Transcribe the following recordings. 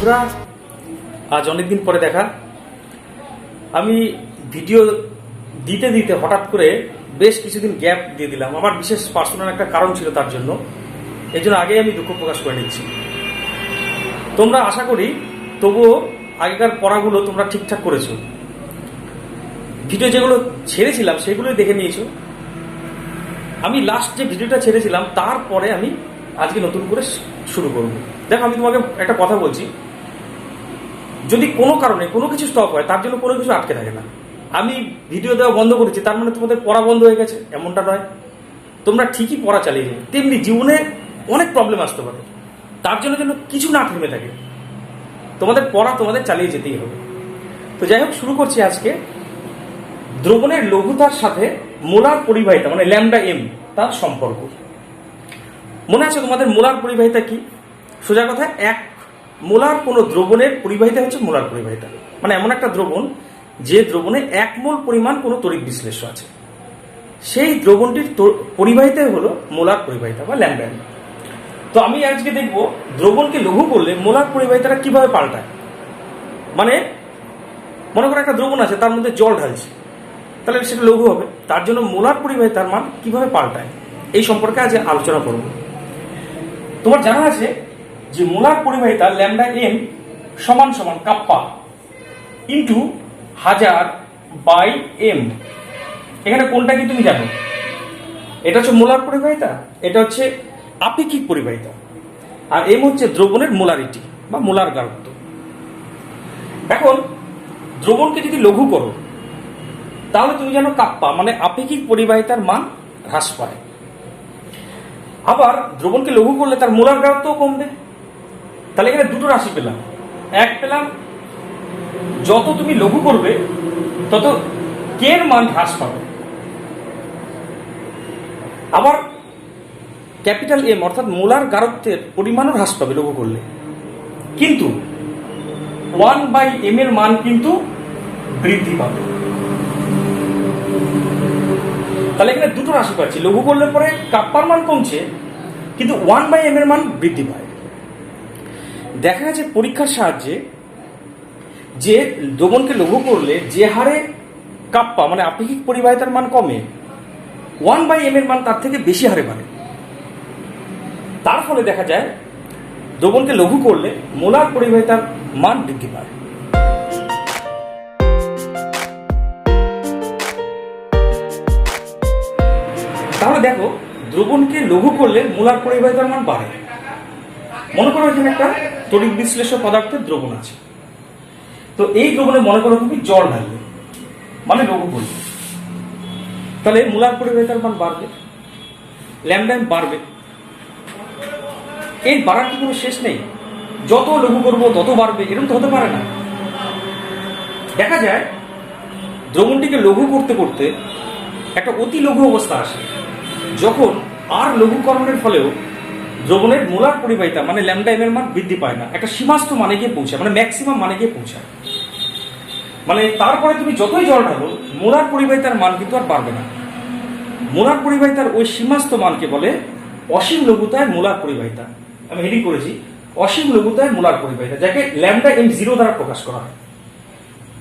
বন্ধুরা, আজ অনেকদিন পরে দেখা। আমি ভিডিও দিতে দিতে হঠাৎ করে বেশ কিছুদিন গ্যাপ দিয়ে দিলাম। আমার বিশেষ পার্সোনাল একটা কারণ ছিল তার জন্য। এই জন্য আগেই আমি দুঃখ প্রকাশ করে নিচ্ছি। তোমরা আশা করি তবুও আগেকার পড়াগুলো তোমরা ঠিকঠাক করেছো। ভিডিও যেগুলো ছেড়েছিলাম সেগুলোই দেখে নিয়েছো। আমি লাস্ট যে ভিডিওটা ছেড়েছিলাম তারপরে আমি আজকে নতুন করে শুরু করব। দেখো, আমি তোমাকে একটা কথা বলছি, যদি কোনো কারণে কোনো কিছু স্টপ হয় তার জন্য কোনো কিছু আটকে থাকে না। আমি ভিডিও দেওয়া বন্ধ করেছি তার মানে তোমাদের পড়া বন্ধ হয়ে গেছে এমনটা নয়। তোমরা ঠিকই পড়া চালিয়ে যাবে। তেমনি জীবনে অনেক প্রবলেম আসতে পারে, তার জন্য যেন কিছু না থেমে থাকে। তোমাদের পড়া তোমাদের চালিয়ে যেতেই হবে। তো যাই হোক, শুরু করছি আজকে। দ্রবণের লঘুতার সাথে মোলার পরিবাহিতা মানে ল্যামডা এম তার সম্পর্ক। মনে আছে তোমাদের মোলার পরিবাহিতা কি? সোজা কথা, এক মোলার কোনো দ্রবণের পরিবাহিতা হচ্ছে মোলার পরিবাহিতা। মানে এমন একটা দ্রবণ যে দ্রবণে 1 মোল পরিমাণ কোনো তড়িৎ বিশ্লেষ্য আছে, সেই দ্রবণটির পরিবাহিতাই হলো মোলার পরিবাহিতা বা ল্যামডা এম। তো আমি আজকে দেখব দ্রবণকে লঘু করলে মোলার পরিবাহিতাটা কিভাবে পাল্টায়। মানে মনে করো একটা দ্রবণ আছে, তার মধ্যে জল ঢালছে, তাহলে সেটা লঘু হবে। তার জন্য মোলার পরিবাহিতার মান কিভাবে পাল্টায় এই সম্পর্কে আজ আলোচনা করব। তোমার জানা আছে যে মোলার পরিবাহিতা ল্যামডা এম সমান সমান কাপ্পা ইন্টু 1000/m। এখানে কোনটা কি তুমি জানো? এটা হচ্ছে মোলার পরিবাহিতা, এটা হচ্ছে আপেক্ষিক পরিবাহিতা, আর এম হচ্ছে দ্রবণের মোলারিটি বা মোলার গাঢ়ত্ব। এখন দ্রবণকে যদি লঘু করো তাহলে তুমি জানো কাপ্পা মানে আপেক্ষিক পরিবাহিতার মান হ্রাস পায়। আবার দ্রবণকে লঘু করলে তার মোলার গাঢ়ত্বও কমবে। তাহলে এখানে দুটো রাশি পেলাম। এক পেলাম, যত তুমি লঘু করবে তত কে এর মান হ্রাস পাবে। আবার ক্যাপিটাল এম অর্থাৎ মোলার গাঢ়ত্বের পরিমাণও হ্রাস পাবে লঘু করলে, কিন্তু 1/m এর মান কিন্তু বৃদ্ধি পাবে। তাহলে এখানে দুটো রাশি পাচ্ছি, লঘু করলে পরে কাপ্পার মান কমছে কিন্তু 1/m এর মান বৃদ্ধি পায়। দেখা গেছে পরীক্ষার সাহায্যে যে দ্রবণকে লঘু করলে যে হারে কাপ্পা মানে আপেক্ষিক পরিবাহিতার মান কমে, 1/m এর মান তার থেকে বেশি হারে বাড়ে। তার ফলে দেখা যায় দ্রবণকে লঘু করলে মোলার পরিবাহিতার মান বৃদ্ধি পায়। তাহলে দেখো, দ্রবণকে লঘু করলে মোলার পরিবাহিতার মান বাড়ে। মনে করো এখানে একটা তড়িৎ বিশ্লেষ্য পদার্থের দ্রবণ আছে। তো এই দ্রবণে মনে করো তুমি জল ঢালবে, মানে লঘু করবে, তাহলে মোলার পরিবাহিতার মান বাড়বে, ল্যামডা এম বাড়বে। এই বাড়ার কি কোনো শেষ নেই? যত লঘু করবো তত বাড়বে, এরকম তো হতে পারে না। দেখা যায় দ্রবণটিকে লঘু করতে করতে একটা অতি লঘু অবস্থা আসে, যখন আর লঘুকরণের ফলেও দ্রবণের মোলার পরিবাহিতা মানে ল্যামডা এম এর মান বৃদ্ধি পায় না, একটা সীমাস্থ মানে গিয়ে পৌঁছায়, মানে ম্যাক্সিমাম মানে গিয়ে পৌঁছায়। মানে তারপরে তুমি যতই জল ঢালো মোলার পরিবাহিতার মান কিন্তু আর বাড়বে না। মোলার পরিবাহিতার ওই সীমাস্থ মানকে বলে অসীম লঘুতায় মোলার পরিবাহিতা। আমি হেডিং করেছি অসীম লঘুতায় মোলার পরিবাহিতা, যাকে ল্যামডা এম 0 দ্বারা প্রকাশ করা হয়।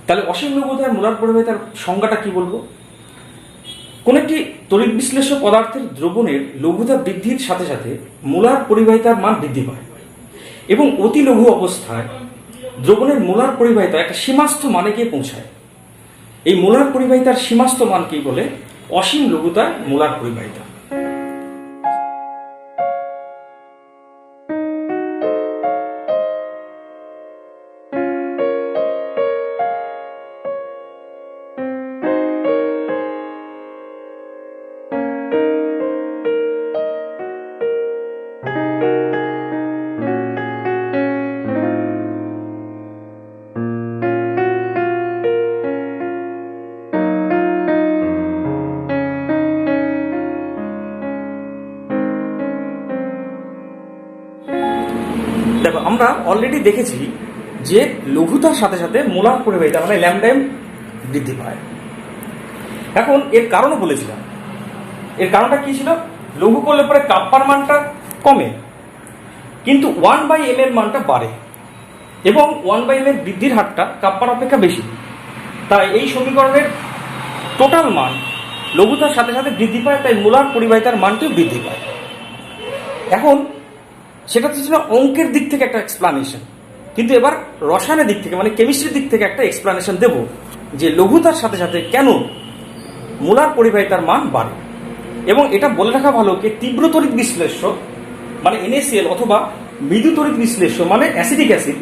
তাহলে অসীম লঘুতায় মোলার পরিবাহিতার সংজ্ঞাটা কি বলবো? কোন একটি তড়িৎ বিশ্লেষ্য পদার্থের দ্রবণের লঘুতা বৃদ্ধির সাথে সাথে মোলার পরিবাহিতার মান বৃদ্ধি পায়, এবং অতি লঘু অবস্থায় দ্রবণের মোলার পরিবাহিতা একটা সীমাস্থ মানে গিয়ে পৌঁছায়। এই মোলার পরিবাহিতার সীমাস্থ মানকেই বলে অসীম লঘুতায় মোলার পরিবাহিতা। দেখো, আমরা অলরেডি দেখেছি যে লঘুতার সাথে সাথে মোলার পরিবাহিতা মানে ল্যামডা এম বৃদ্ধি পায়। এখন এর কারণও বলেছিলাম। এর কারণটা কি ছিল? লঘু করলে পরে কাপ্পার মানটা কমে, কিন্তু 1/m এর মানটা বাড়ে। এবং 1/m এর বৃদ্ধির হারটা কাপ্পার অপেক্ষা বেশি। তাই এই সমীকরণের টোটাল মান লঘুতার সাথে সাথে বৃদ্ধি পায়, তাই মোলার পরিবাহিতার মানটিও বৃদ্ধি পায়। এখন সেটা তো ছিল অঙ্কের দিক থেকে একটা এক্সপ্লানেশন, কিন্তু এবার রসায়নের দিক থেকে মানে কেমিস্ট্রির দিক থেকে একটা এক্সপ্লানেশন দেব যে লঘুতার সাথে সাথে কেন মোলার পরিবাহিতার মান বাড়ে। এবং এটা বলে রাখা ভালো যে তীব্র তড়িৎ বিশ্লেষ্য মানে NaCl অথবা মৃদু তড়িৎ বিশ্লেষ্য মানে অ্যাসিডিক অ্যাসিড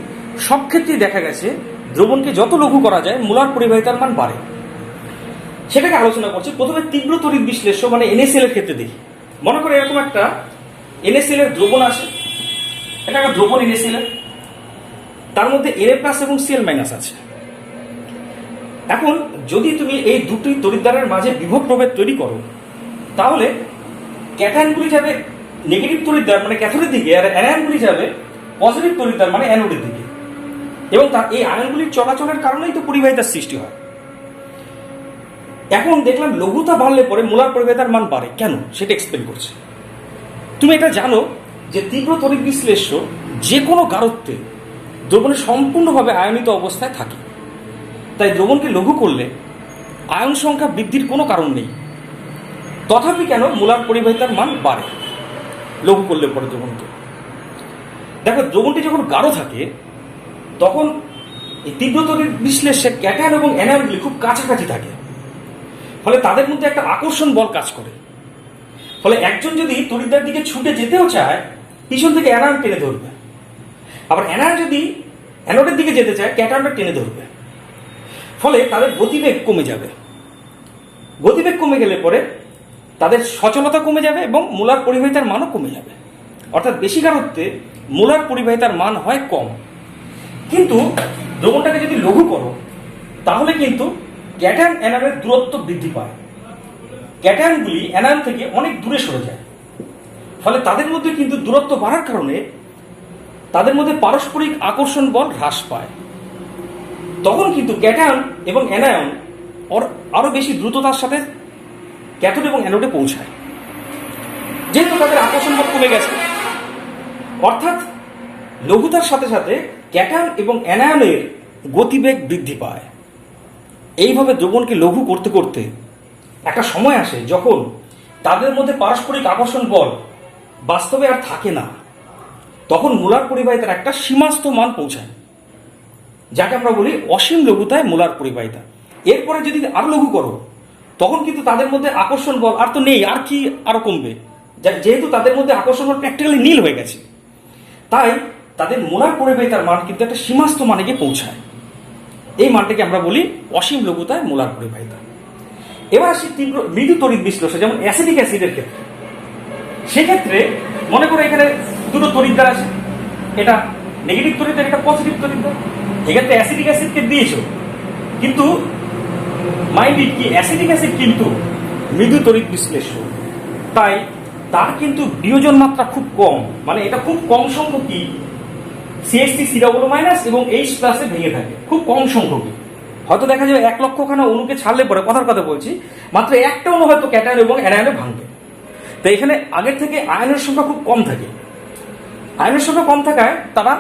সব ক্ষেত্রেই দেখা গেছে দ্রবণকে যত লঘু করা যায় মোলার পরিবাহিতার মান বাড়ে। সেটাকে আলোচনা করছি। প্রথমে তীব্র তড়িৎ বিশ্লেষ্য মানে NaCl এর ক্ষেত্রে দেখি। মনে করে এরকম একটা NaCl এর দ্রবণ আছে, এটা একটা দ্রবণ NaCl এর, তার মধ্যে Na+ এবং Cl- আছে। এখন যদি তুমি এই দুটি তড়িৎদ্বারের মাঝে বিভব প্রভেদ তৈরি করো, তাহলে ক্যাটায়নগুলি যাবে নেগেটিভ তড়িৎদ্বার মানে ক্যাথোডের দিকে, আর অ্যানায়নগুলি যাবে পজিটিভ তড়িৎদ্বার মানে অ্যানোডের দিকে। এবং তার এই আয়নগুলির চলাচলের কারণেই তো পরিবাহিতার সৃষ্টি হয়। এখন দেখলাম লঘুতা বাড়লে পরে মোলার পরিবাহিতার মান বাড়ে, কেন সেটা এক্সপ্লেন করছে। তুমি এটা জানো যে তীব্র তড়িৎ বিশ্লেষ্য যে কোনো গাঢ়ত্বে দ্রবণে সম্পূর্ণভাবে আয়নিত অবস্থায় থাকে, তাই দ্রবণকে লঘু করলে আয়ন সংখ্যা বৃদ্ধির কোনো কারণ নেই। তথাপি কেন মোলার পরিবাহিতার মান বাড়ে লঘু করলে পরে দ্রবণকে? দেখো, দ্রবণটি যখন গাঢ় থাকে তখন এই তীব্র তড়িৎ বিশ্লেষ্যের ক্যাটায়ন এবং অ্যানায়নগুলি খুব কাছাকাছি থাকে, ফলে তাদের মধ্যে একটা আকর্ষণ বল কাজ করে। ফলে একজন যদি তড়িৎদ্বার দিকে ছুটে যেতেও চায়, পিছন থেকে অ্যানায়ন টেনে ধরবে, আবার অ্যানায়ন যদি অ্যানোডের দিকে যেতে চায় ক্যাটায়নটা টেনে ধরবে। ফলে তাদের গতিবেগ কমে যাবে। গতিবেগ কমে গেলে পরে তাদের সচলতা কমে যাবে এবং মোলার পরিবাহিতার মানও কমে যাবে। অর্থাৎ বেশি গাঢ়ত্বে মোলার পরিবাহিতার মান হয় কম। কিন্তু দ্রবণটাকে যদি লঘু করো, তাহলে কিন্তু ক্যাটায়ন অ্যানায়নের দূরত্ব বৃদ্ধি পায়। ক্যাটায়নগুলি অ্যানায়ন থেকে অনেক দূরে সরে যায়, ফলে তাদের মধ্যে কিন্তু দূরত্ব বাড়ার কারণে তাদের মধ্যে পারস্পরিক আকর্ষণ বল হ্রাস পায়। তখন কিন্তু ক্যাটায়ন এবং অ্যানায়ন আরো বেশি দ্রুততার সাথে ক্যাথোড এবং অ্যানোডে পৌঁছায়, যেহেতু তাদের আকর্ষণ বল কমে গেছে। অর্থাৎ লঘুতার সাথে সাথে ক্যাটায়ন এবং অ্যানায়নের গতিবেগ বৃদ্ধি পায়। এইভাবে দ্রবণকে লঘু করতে করতে একটা সময় আসে যখন তাদের মধ্যে পারস্পরিক আকর্ষণ বল বাস্তবে আর থাকে না। তখন মোলার পরিবাহিতার একটা সীমাস্থ মান পৌঁছায়, যাকে আমরা বলি অসীম লঘুতায় মোলার পরিবাহিতা। এরপরে যদি আরো লঘু করো, তখন কিন্তু তাদের মধ্যে আকর্ষণ বল আর তো নেই, আর কি আরো কমবে, যেহেতু তাদের মধ্যে আকর্ষণ বল প্র্যাকটিক্যালি নীল হয়ে গেছে। তাই তাদের মোলার পরিবাহিতার মান কিন্তু একটা সীমাস্থ মানে গিয়ে পৌঁছায়। এই মানটাকে আমরা বলি অসীম লঘুতায় মোলার পরিবাহিতা। এবার আসি তীব্র মৃদু তড়িৎ বিশ্লেষ্য, যেমন অ্যাসিডিক অ্যাসিডের ক্ষেত্রে। সেক্ষেত্রে মনে করো এখানে দুটো তড়িৎদ্বার আছে, এটা নেগেটিভ তড়িৎদ্বার, এটা পজিটিভ তড়িৎদ্বার। এক্ষেত্রে অ্যাসিডিক অ্যাসিডকে দিয়েছো, কিন্তু মাইন্ড ইট কি অ্যাসিডিক অ্যাসিড কিন্তু মৃদু তড়িৎ বিশ্লেষ্য, তাই তার কিন্তু বিয়োজন মাত্রা খুব কম, মানে এটা খুব কম সংখ্যকই CH3 এবং H+ ভেঙে থাকে, খুব কম সংখ্যকই। হয়তো দেখা যাবে 1 লক্ষখানা অণুকে ছাড়লে পরে, কথার কথা বলছি, মাত্র একটা অণু হয়তো ক্যাটায়ন এবং অ্যানায়নে ভাঙবে। তাই এখানে আগের থেকে আয়নের সংখ্যা খুব কম থাকে। আয়নের সংখ্যা কম থাকায় তারা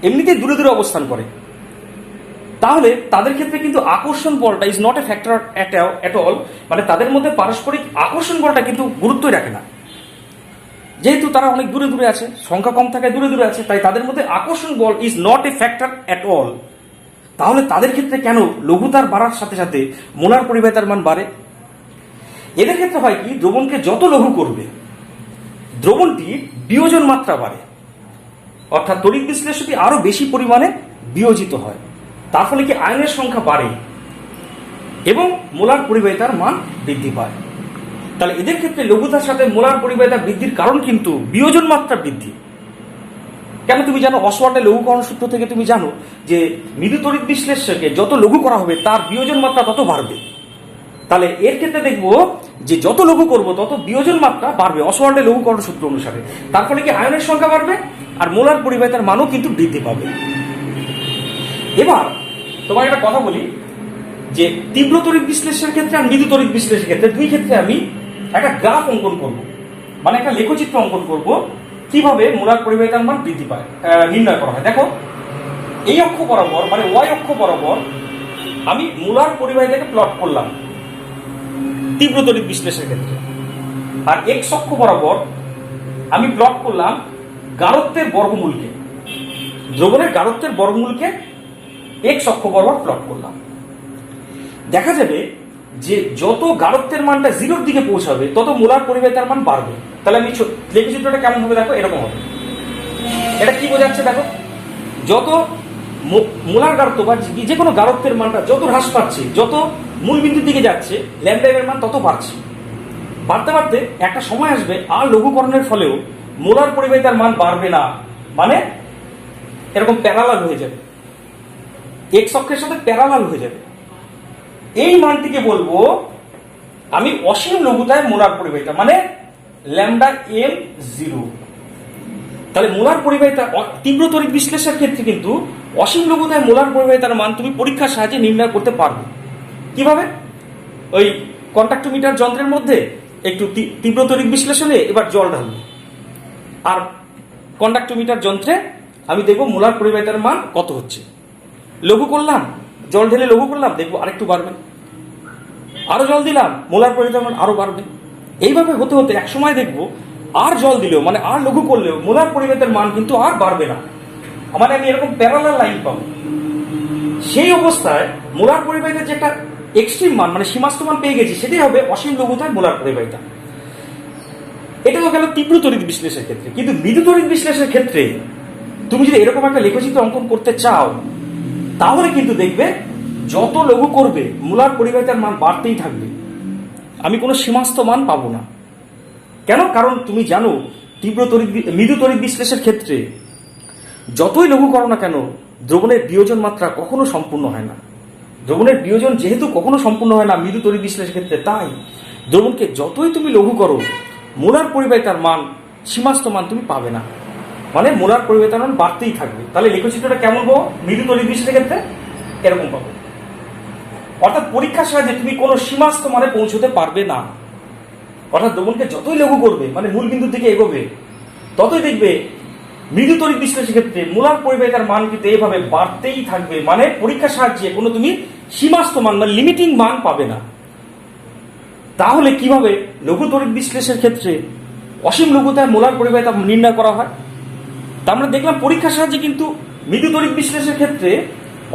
এমনিতেই দূরে দূরে অবস্থান করে। তাহলে তাদের ক্ষেত্রে কিন্তু আকর্ষণ বলটা is not a factor at all, মানে তাদের মধ্যে পারস্পরিক আকর্ষণ বলটা কিন্তু গুরুত্বই রাখে না। যেহেতু তারা অনেক দূরে দূরে আছে, সংখ্যা কম থাকায় দূরে দূরে আছে, তাই তাদের মধ্যে আকর্ষণ বল is not a factor at all. তাহলে তাদের ক্ষেত্রে কেন লঘুতার বাড়ার সাথে সাথে মোলার পরিবাহিতার মান বাড়ে? এদের ক্ষেত্রে হয় কি, দ্রবণকে যত লঘু করবে দ্রবণটির বিয়োজন মাত্রা বাড়ে, অর্থাৎ তড়িৎ বিশ্লেষ্যটি আরো বেশি পরিমাণে বিয়োজিত হয়। তার ফলে কি আয়নের সংখ্যা বাড়ে এবং মোলার পরিবাহিতার মান বৃদ্ধি পায়। তাহলে এদের ক্ষেত্রে লঘুতার সাথে মোলার পরিবাহিতা বৃদ্ধির কারণ কিন্তু বিয়োজন মাত্রা বৃদ্ধি। কেন তুমি জানো, অসওয়াল্ডের লঘুকরণ সূত্র থেকে তুমি জানো যে মৃদু তড়িৎ বিশ্লেষ্যকে যত লঘু করা হবে তার বিয়োজন মাত্রা তত বাড়বে। তাহলে এর ক্ষেত্রে দেখবো যে যত লঘু করব তত বিয়োজন মাত্রা বাড়বে অসওয়াল্ডের লঘুকরণ সূত্র অনুসারে। তার ফলে কি আয়নের সংখ্যা বাড়বে আর মোলার পরিবাহিতার মানও কিন্তু বৃদ্ধি পাবে। এবার তোমার একটা কথা বলি যে তীব্র তড়িৎ বিশ্লেষণের ক্ষেত্রে আর মৃদু তড়িৎ বিশ্লেষণের ক্ষেত্রে দুই ক্ষেত্রে আমি একটা গ্রাফ অঙ্কন করব, মানে একটা লেখচিত্র অঙ্কন করব কিভাবে মোলার পরিবাহিতার মান বৃদ্ধি পায় নির্ণয় করা হয়। দেখো এই অক্ষ বরাবর মানে ওয়াই অক্ষ বরাবর আমি মুলার পরিবাহিতাকে প্লট করলাম তীব্র তড়িৎ বিশ্লেষণের ক্ষেত্রে, আর এক্স অক্ষ বরাবর আমি প্লট করলাম গাঢ়ত্বের বর্গমূলকে, দ্রবণের গাঢ়ত্বের বর্গমূলকে এক্স অক্ষ বরাবর প্লট করলাম। দেখা যাবে যে যত গাঢ়ত্বের মানটা জিরোর দিকে পৌঁছাবে তত মোলার পরিবাহিতার মান বাড়বে। তাহলে আমি লেখচিত্রটা কেমন হবে দেখো, এরকম হবে। এটা কি বোঝাচ্ছে দেখো, যত মোলার গাঢ়ত্ব বা যে কোনো গাঢ়ত্বের মানটা যত হ্রাস পাচ্ছে, যত মূল বিন্দুর দিকে যাচ্ছে, ল্যাম্ডা এর মান তত বাড়ছে। বাড়তে বাড়তে একটা সময় আসবে আর লঘুকরণের ফলেও মোলার পরিবাহিতার মান বাড়বে না, মানে এরকম প্যারালাল হয়ে যাবে, এক্স অক্ষের সাথে প্যারালাল হয়ে যাবে। এই মানটিকে বলবো আমি অসীম লঘুতায় মোলার পরিবাহিতা, মানে ল্যাম্ডা এম জিরো। তাহলে মোলার পরিবাহিতা তীব্র তড়িৎ বিশ্লেষণের ক্ষেত্রে কিন্তু অসীম লঘুতায় মোলার পরিবাহিতার মান তুমি পরীক্ষার সাহায্যে নির্ণয় করতে পারবে। কিভাবে? ওই কন্ট্যাক্টোমিটার যন্ত্রের মধ্যে একটু তীব্র তড়িৎ বিশ্লেষণে এবার জল ঢালবে, আর কন্ট্যাক্টোমিটার যন্ত্রে আমি দেখবো মোলার পরিবাহিতার মান কত হচ্ছে। লঘু করলাম, জল ঢেলে লঘু করলাম, দেখবো আরেকটু বাড়বে, আরো জল দিলাম, মোলার পরিবাহিতার মান আরো বাড়বে। এইভাবে হতে হতে এক সময় দেখবো আর জল দিলেও মানে আর লঘু করলেও মোলার পরিবাহিতার মান কিন্তু আর বাড়বে না, মানে আমি এরকম প্যারালাল লাইন পাবো। সেই অবস্থায় মোলার পরিবাহিতার যে একটা এক্সট্রিম মান মানে সীমাস্ত মান পেয়ে গেছি, সেটাই হবে অসীম লঘুতায় মোলার পরিবাহিতা। এটা তো গেল তীব্র তড়িৎ বিশ্লেষণের ক্ষেত্রে। কিন্তু মৃদু তড়িৎ বিশ্লেষণের ক্ষেত্রে তুমি যদি এরকম একটা লেখচিত্র অঙ্কন করতে চাও, তাহলে কিন্তু দেখবে যত লঘু করবে মোলার পরিবাহিতার মান বাড়তেই থাকবে, আমি কোনো সীমাস্ত মান পাবো না। কেন? কারণ তুমি জানো মৃদু তড়িৎ বিশ্লেষণের ক্ষেত্রে যতই লঘু করো না কেন, দ্রবণের বিয়োজন মাত্রা কখনো সম্পূর্ণ হয় না। দ্রবণের বিয়োজন যেহেতু কখনো সম্পূর্ণ হয় না মৃদু তড়িৎ বিশ্লেষণের ক্ষেত্রে, তাই দ্রবণকে যতই তুমি লঘু করো মোলার পরিবাহিতার মান সীমাস্ত মান তুমি পাবে না, মানে মোলার পরিবাহিতার মান বাড়তেই থাকবে। তাহলে লেখচিত্রটা কেমন পাবো মৃদু তড়িৎ বিশ্লেষণের ক্ষেত্রে? এরকম পাবো। অর্থাৎ পরীক্ষার সাহায্যে তুমি কোনো সীমাস্ত মানে পৌঁছতে পারবে না। অর্থাৎ দ্রবণকে যতই লঘু করবে মানে মূল বিন্দুর দিকে এগোবে, ততই দেখবে মৃদু তড়িৎ বিশ্লেষণের ক্ষেত্রে মোলার পরিবাহিতার মান কিন্তু এইভাবে বাড়তেই থাকবে, মানে পরীক্ষার সাহায্যে কোনো তুমি সীমাস্ত মান মানে লিমিটিং মান পাবে না। তাহলে কিভাবে লঘু তড়িৎ বিশ্লেষণের ক্ষেত্রে অসীম লঘুতায় মোলার পরিবাহিতা নির্ণয় করা হয়? তা আমরা দেখলাম পরীক্ষার সাহায্যে কিন্তু মৃদু তড়িৎ বিশ্লেষণের ক্ষেত্রে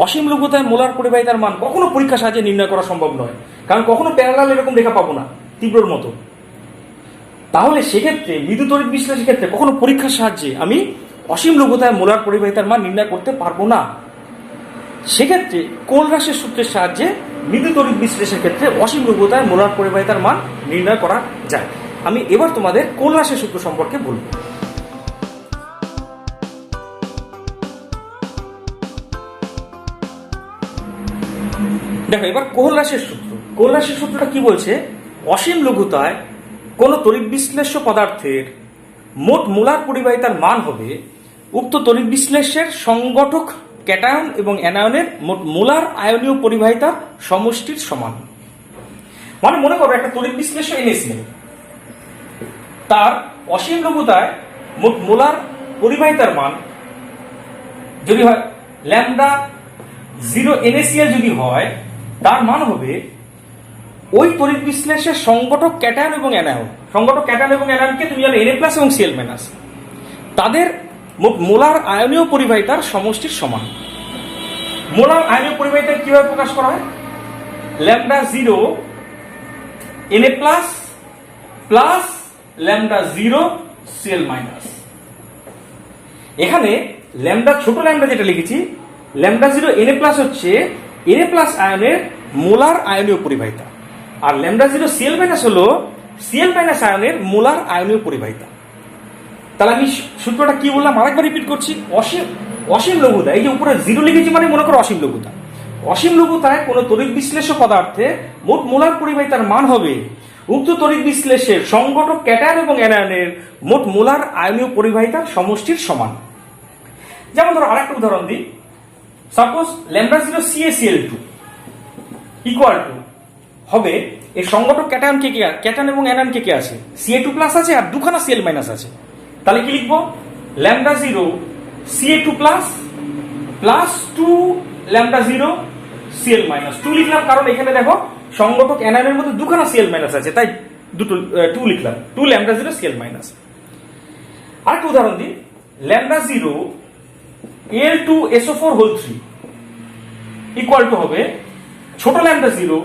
অসীম লঘুতায় মোলার পরিবাহিতার মান কখনো পরীক্ষার সাহায্যে নির্ণয় করা সম্ভব নয়, কারণ কখনো প্যারালাল এরকম রেখা পাবো না তীব্রর মতো। তাহলে সেক্ষেত্রে মৃদু তড়িৎ বিশ্লেষণের ক্ষেত্রে কখনো পরীক্ষার সাহায্যে আমি অসীম লঘুতায় মোলার পরিবাহিতার মান নির্ণয় করতে পারবো না। সেক্ষেত্রে কোলরাশের সূত্রের সাহায্যে মৃদু তড়িৎ বিশ্লেষণের ক্ষেত্রে অসীম লঘুতায় মোলার পরিবাহিতার মান নির্ণয় করা যায়। আমি এবার তোমাদের কোলরাশের সূত্র সম্পর্কে বলবো। দেখো এবার কোলরাশের সূত্র। কোলরাশের সূত্রটা কি বলছে? অসীম লঘুতায় কোন তড়িৎ বিশ্লেষ্য পদার্থের মোট মোলার পরিবাহিতার মান হবে উক্ত তড়িৎ বিশ্লেষ্যের সংগঠক ক্যাটায়ন এবং অ্যানায়নের মোট মোলার আয়নীয় পরিবাহিতার সমষ্টির সমান। মানে মনে করো একটা তড়িৎ বিশ্লেষ্য NaCl, তার অসীম লঘুতায় মোট মোলার পরিবাহিতার মান যদি হয় ল্যাম্ডা 0 NaCl যদি হয়, তার মান হবে ওই তড়িৎ বিশ্লেষের সংগঠক ক্যাটায়ন এবং অ্যানায়ন। সংগঠক ক্যাটায়ন এবং অ্যানায়নকে তুমি জানো Na+ এবং Cl-, তাদের মোট মোলার আয়নীয় পরিবাহিতার সমষ্টির সমান। মোলার আয়নীয় পরিবাহিতা কিভাবে প্রকাশ করা হয়? Lambda 0 Na+ plus lambda 0 Cl-। এখানে ল্যাম্ডা ছোট ল্যাম্ডা যেটা লিখেছি, ল্যাম্ডা 0 Na+ হচ্ছে Na+ আয়নের মোলার আয়নীয় পরিবাহিতা, আর ল্যাম্ডা 0 Cl- হলো Cl- আয়নের মোলার আয়নীয় পরিবাহিতা। তাহলে আমি সূত্রটা কি বললাম আরেকবার রিপিট করছি। অসীম লঘুতা, এই যে উপরে 0 লিখেছি মানে মনে করো অসীম লঘুতা। অসীম লঘুতায় কোন তড়িৎ বিশ্লেষ্য পদার্থে মোট মোলার পরিবাহিতার মান হবে উক্ত তড়িৎ বিশ্লেষের সংগঠক ক্যাটায়ন এবং অ্যানায়নের মোট মোলার আয়নীয় পরিবাহিতার সমষ্টির সমান। যেমন ধরো আরেকটা উদাহরণ দিই। Suppose lambda 0 CaCl2 equal to হবে এর সংগঠক ক্যাটায়ন কে কে, ক্যাটায়ন এবং অ্যানায়ন কে কে আছে? Ca2+ আছে আর দুখানা Cl- আছে। তাহলে কি লিখবো? Lambda 0 Ca2+ plus 2 lambda 0 Cl minus 2 লিখলাম, কারণ এখানে দেখো সংগঠক অ্যানায়নের মধ্যে দুখানা Cl মাইনাস আছে, তাই দুটো 2 লিখলাম, 2 ল্যামডা 0 Cl মাইনাস। আরেকটা উদাহরণ দিই, lambda 0 Al2SO4 whole 3 equal to হবে ছোট ল্যামডা 0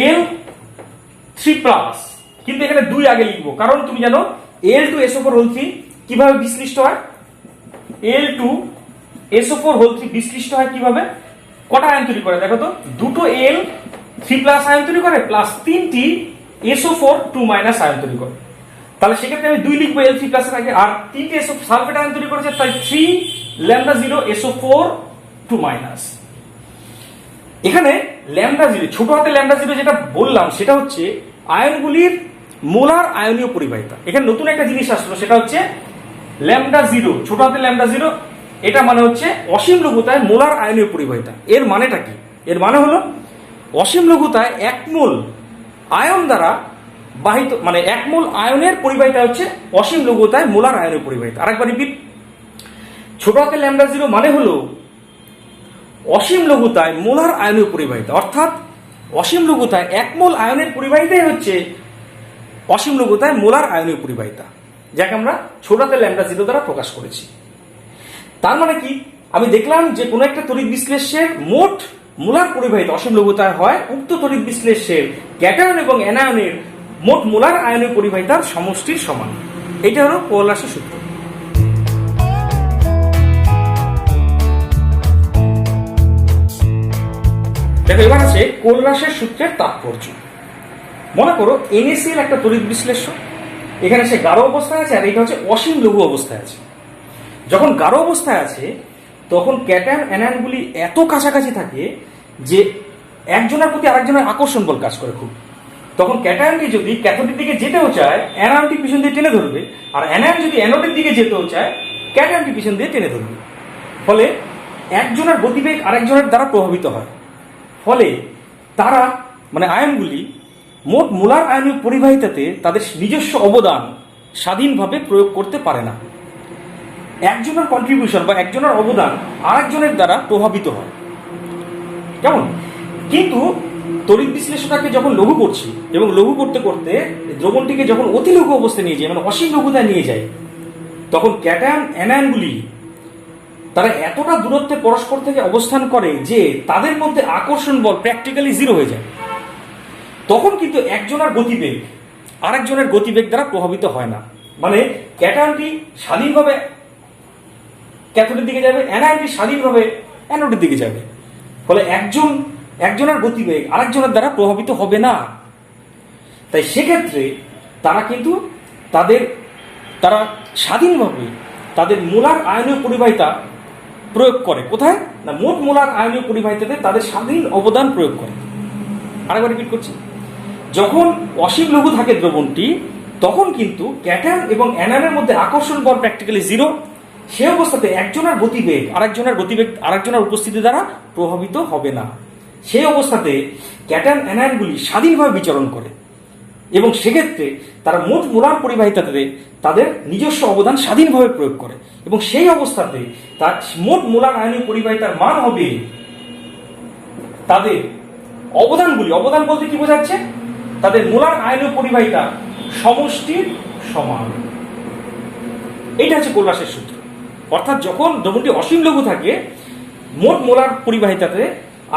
Al3 প্লাস, কিন্তু এখানে 2 আগে লিখবো, কারণ তুমি জানো Al2SO4 হোল 3 কিভাবে বিশ্লিষ্ট হয়। Al2SO4 হোল 3 বিশ্লিষ্ট হয় কিভাবে, কটা আয়ন তৈরি করে দেখো তো, দুটো Al3 প্লাস আয়ন তৈরি করে প্লাস 3টি SO4 2 মাইনাস আয়ন তৈরি করে। তাহলে সেক্ষেত্রে আমি 2 লিখবো Al3 প্লাস এর আগে, আর 3টি SO সালফেট আয়ন তৈরি করেছে, তাই 3 ল্যামডা 0 SO4 2 মাইনাস। এখানে ল্যামডা 0 ছোট হাতে ল্যামডা 0 যেটা বললাম সেটা হচ্ছে আয়নগুলির মোলার আয়নীয় পরিবাহিতা। এখানে নতুন একটা জিনিস আসলো, সেটা হচ্ছে ল্যামডা 0 ছোট হাতে ল্যামডা 0, এটা মানে হচ্ছে অসীম লঘুতায় মোলার আয়নীয় পরিবাহিতা। এর মানেটা কি? এর মানে হলো অসীম লঘুতায় 1 মোল আয়ন দ্বারা বাহিত, মানে 1 মোল আয়নের পরিবাহিতা হচ্ছে অসীম লঘুতায় মোলার আয়নীয় পরিবাহিতা। আরেকবার রিপিট, ছোট হাতে ল্যামডা 0 মানে হলো অসীম লঘুতায় মোলার আয়নীয় পরিবাহিতা, অর্থাৎ অসীম লঘুতায় 1 মোল আয়নের পরিবাহিতাই হচ্ছে অসীম লঘুতায় মোলার আয়নীয় পরিবাহিতা, যাকে আমরা ছোট হাতে ল্যামডা 0 দ্বারা প্রকাশ করেছি। তার মানে কি, আমি দেখলাম যে কোনো একটা তড়িৎ বিশ্লেষ্যের মোট মোলার পরিবাহিতা অসীম লঘুতায় হয়, উক্ত তড়িৎ বিশ্লেষ্যের ক্যাটায়ন এবং অ্যানায়নের মোট মোলার আয়নীয় পরিবাহিতার সমষ্টির সমান। এটা হলো কোলরাসের সূত্র। দেখো এবার আছে কোলরাসের সূত্রের তাৎপর্য। মনে করো NaCl একটা তড়িৎ বিশ্লেষ্য, এখানে সে গাঢ় অবস্থায় আছে আর এটা হচ্ছে অসীম লঘু অবস্থায় আছে। যখন গাঢ় অবস্থায় আছে তখন ক্যাটায়ন অ্যানায়নগুলি এত কাছাকাছি থাকে যে একজনের প্রতি আরেকজনের আকর্ষণ বল কাজ করে খুব। তখন ক্যাটায়নটি যদি ক্যাথোডের দিকে যেতেও চায় অ্যানায়নটি পিছন দিয়ে টেনে ধরবে, আর অ্যানায়ন যদি অ্যানোডের দিকে যেতেও চায় ক্যাটায়নটি পিছন দিয়ে টেনে ধরবে। ফলে একজনের গতিবেগ আরেকজনের দ্বারা প্রভাবিত হয়। ফলে তারা মানে আয়নগুলি মোট মোলার আয়নীয় পরিবাহিতাতে তাদের নিজস্ব অবদান স্বাধীনভাবে প্রয়োগ করতে পারে না। একজনের কন্ট্রিবিউশন বা একজনের অবদান আরেকজনের দ্বারা প্রভাবিত হয়। কেমন? কিন্তু তড়িৎ বিশ্লেষণটাকে যখন লঘু করছি এবং লঘু করতে করতে দ্রবণটিকে যখন অতি লঘু অবস্থায় নিয়ে যায়, মানে অসীম লঘুতায় নিয়ে যায়, তখন ক্যাটায়ন অ্যানায়নগুলি তারা এতটা দূরত্বে পরস্পর থেকে অবস্থান করে যে তাদের মধ্যে আকর্ষণ বল প্র্যাকটিক্যালি জিরো হয়ে যায়। তখন কিন্তু একজনের গতিবেগ আরেকজনের গতিবেগ দ্বারা প্রভাবিত হয় না। মানে ক্যাটায়নটি স্বাধীনভাবে ক্যাথোডের দিকে যাবে, অ্যানায়নটি স্বাধীনভাবে অ্যানোডের দিকে যাবে। ফলে একজনের গতিবেগ আরেকজনের দ্বারা প্রভাবিত হবে না। তাই সেক্ষেত্রে তারা কিন্তু তারা স্বাধীনভাবে তাদের মোলার আয়নীয় পরিবাহিতা প্রয়োগ করে। কোথায় না, মোট মোলার আয়নীয় পরিবাহিতাতে তাদের স্বাধীন অবদান প্রয়োগ করে। আরেকবার রিপিট করছি, যখন অসীম লঘু থাকে দ্রবণটি তখন কিন্তু ক্যাটায়ন এবং অ্যানায়নের মধ্যে আকর্ষণ বল প্র্যাকটিক্যালি জিরো। সে অবস্থাতে একজনের গতিবেগ আরেকজনের উপস্থিতি দ্বারা প্রভাবিত হবে না। সেই অবস্থাতে ক্যাটায়ন অ্যানায়নগুলি স্বাধীনভাবে বিচরণ করে এবং সেক্ষেত্রে তারা মোট মোলার পরিবাহিতাতে তাদের নিজস্ব অবদান স্বাধীনভাবে প্রয়োগ করে এবং সেই অবস্থাতে তার মোট মোলার আয়নীয় পরিবাহিতার মান হবে তাদের অবদান বলতে কি বোঝাচ্ছে, তাদের মোলার আয়নীয় পরিবাহিতা সমষ্টির সমান। এইটা হচ্ছে কোলরাসের সূত্র। অর্থাৎ যখন দ্রবণটি অসীম লঘু থাকে মোট মোলার পরিবাহিতাতে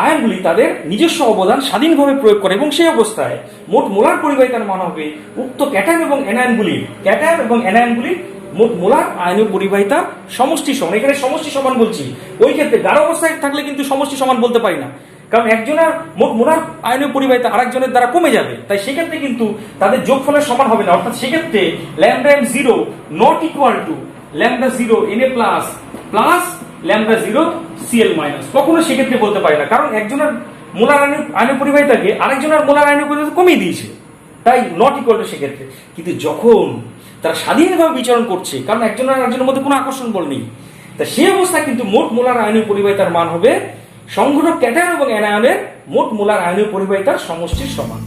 আয়নগুলি তাদের নিজস্ব অবদান স্বাধীনভাবে প্রয়োগ করে এবং সেই অবস্থায় মোট মোলার পরিবাহিতার মান হবে উক্ত ক্যাটায়ন এবং অ্যানায়নগুলির মোট মোলার আয়নীয় পরিবাহিতা সমষ্টি সমান। এখানে সমষ্টি সমান বলছি, ওই ক্ষেত্রে গাঢ় অবস্থায় থাকলে কিন্তু সমষ্টি সমান বলতে পারি না, কারণ একজনের মোট মোলার আয়নীয় পরিবাহিতা আরেকজনের দ্বারা কমে যাবে। তাই সেক্ষেত্রে কিন্তু তাদের যোগফলের সমান হবে না। অর্থাৎ সেক্ষেত্রে lambda M 0 not equal to lambda 0 Na plus plus lambda 0 Cl minus কখনো সেক্ষেত্রে বলতে পারি না, কারণ একজনের মোলার আয়নীয় পরিবাহিতাকে আরেকজনের মোলার আয়নীয় পরিবাহিতা কমিয়ে দিয়েছে, তাই নট ইকুয়াল টু সেক্ষেত্রে। কিন্তু যখন তারা স্বাধীনভাবে বিচরণ করছে, কারণ একজনের আরেকজনের মধ্যে কোনো আকর্ষণ বল নেই, তা সেই অবস্থায় কিন্তু মোট মোলার আয়নীয় পরিবাহিতার মান হবে সংঘটক ক্যাটায়ন এবং অ্যানায়নের মোট মোলার আয়নীয় পরিবাহিতার সমষ্টির সমান।